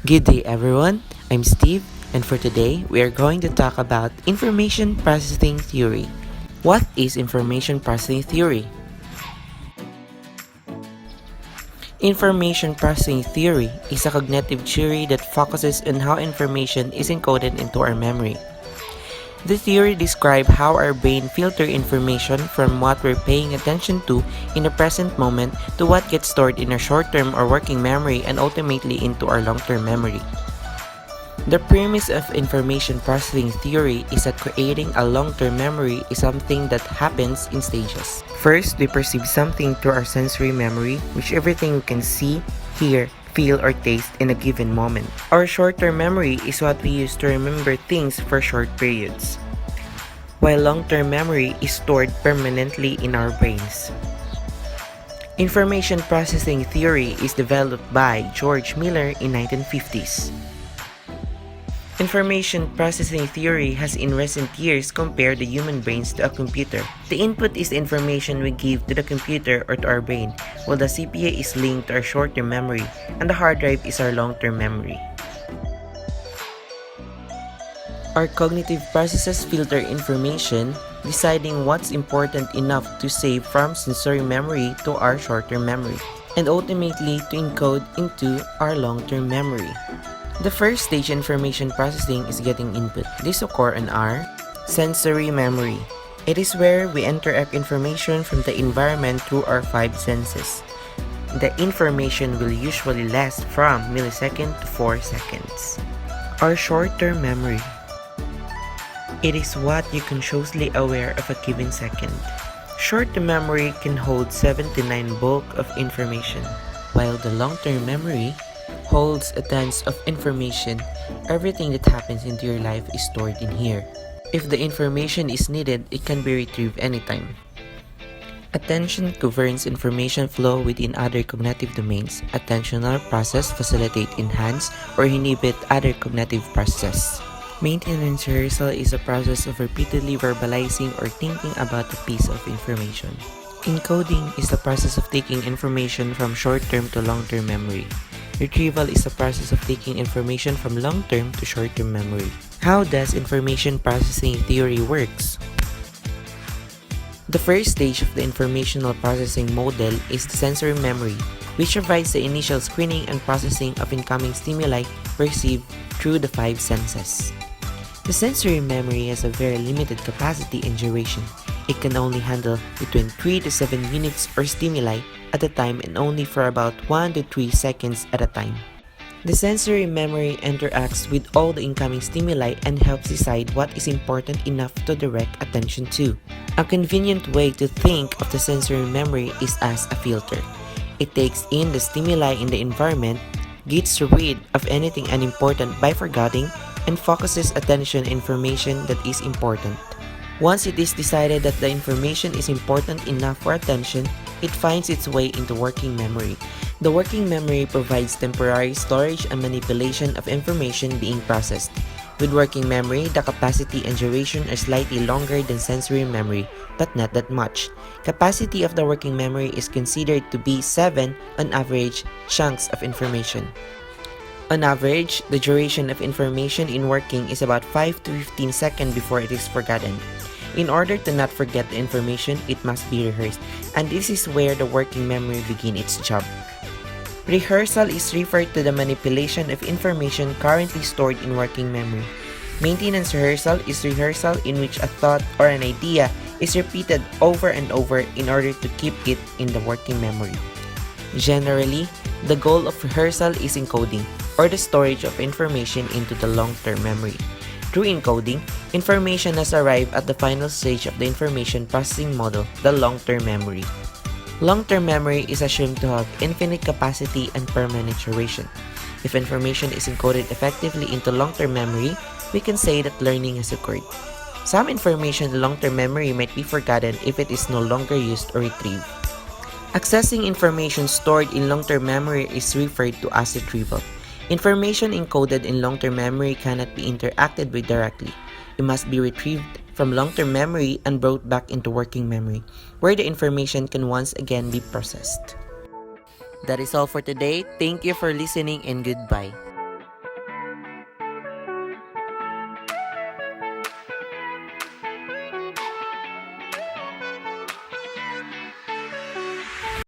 Good day everyone, I'm Steve, and for today we are going to talk about information processing theory. What is information processing theory? Information processing theory is a cognitive theory that focuses on how information is encoded into our memory. The theory describes how our brain filters information from what we're paying attention to in the present moment to what gets stored in our short-term or working memory and ultimately into our long-term memory. The premise of information processing theory is that creating a long-term memory is something that happens in stages. First, we perceive something through our sensory memory, which everything we can see, hear, feel, or taste in a given moment. Our short-term memory is what we use to remember things for short periods, while long-term memory is stored permanently in our brains. Information processing theory is developed by George Miller in 1950s. Information processing theory has in recent years compared the human brains to a computer. The input is the information we give to the computer or to our brain, while the CPU is linked to our short-term memory, and the hard drive is our long-term memory. Our cognitive processes filter information, deciding what's important enough to save from sensory memory to our short-term memory, and ultimately to encode into our long-term memory. The first stage in information processing is getting input. This occurs in our sensory memory. It is where we interact information from the environment through our five senses. The information will usually last from millisecond to 4 seconds. Our short-term memory. It is what you consciously aware of a given second. Short-term memory can hold 7 to 9 bulk of information, while the long-term memory holds a tons of information. Everything that happens into your life is stored in here. If the information is needed, it can be retrieved anytime. Attention governs information flow within other cognitive domains. Attentional process facilitate, enhance, or inhibit other cognitive processes. Maintenance rehearsal is a process of repeatedly verbalizing or thinking about a piece of information. Encoding is the process of taking information from short-term to long-term memory. Retrieval is the process of taking information from long-term to short-term memory. How does information processing theory works? The first stage of the informational processing model is the sensory memory, which provides the initial screening and processing of incoming stimuli perceived through the five senses. The sensory memory has a very limited capacity and duration. It can only handle between 3 to 7 units or stimuli at a time and only for about 1 to 3 seconds at a time. The sensory memory interacts with all the incoming stimuli and helps decide what is important enough to direct attention to. A convenient way to think of the sensory memory is as a filter. It takes in the stimuli in the environment, gets rid of anything unimportant by forgetting, and focuses attention on information that is important. Once it is decided that the information is important enough for attention, it finds its way into working memory. The working memory provides temporary storage and manipulation of information being processed. With working memory, the capacity and duration are slightly longer than sensory memory, but not that much. Capacity of the working memory is considered to be 7 on average chunks of information. On average, the duration of information in working is about 5 to 15 seconds before it is forgotten. In order to not forget the information, it must be rehearsed, and this is where the working memory begins its job. Rehearsal is referred to the manipulation of information currently stored in working memory. Maintenance rehearsal is rehearsal in which a thought or an idea is repeated over and over in order to keep it in the working memory. Generally, the goal of rehearsal is encoding, or the storage of information into the long-term memory. Through encoding, information has arrived at the final stage of the information processing model, the long-term memory. Long-term memory is assumed to have infinite capacity and permanent duration. If information is encoded effectively into long-term memory, we can say that learning has occurred. Some information in long-term memory might be forgotten if it is no longer used or retrieved. Accessing information stored in long-term memory is referred to as retrieval. Information encoded in long-term memory cannot be interacted with directly. It must be retrieved from long-term memory and brought back into working memory, where the information can once again be processed. That is all for today. Thank you for listening and goodbye.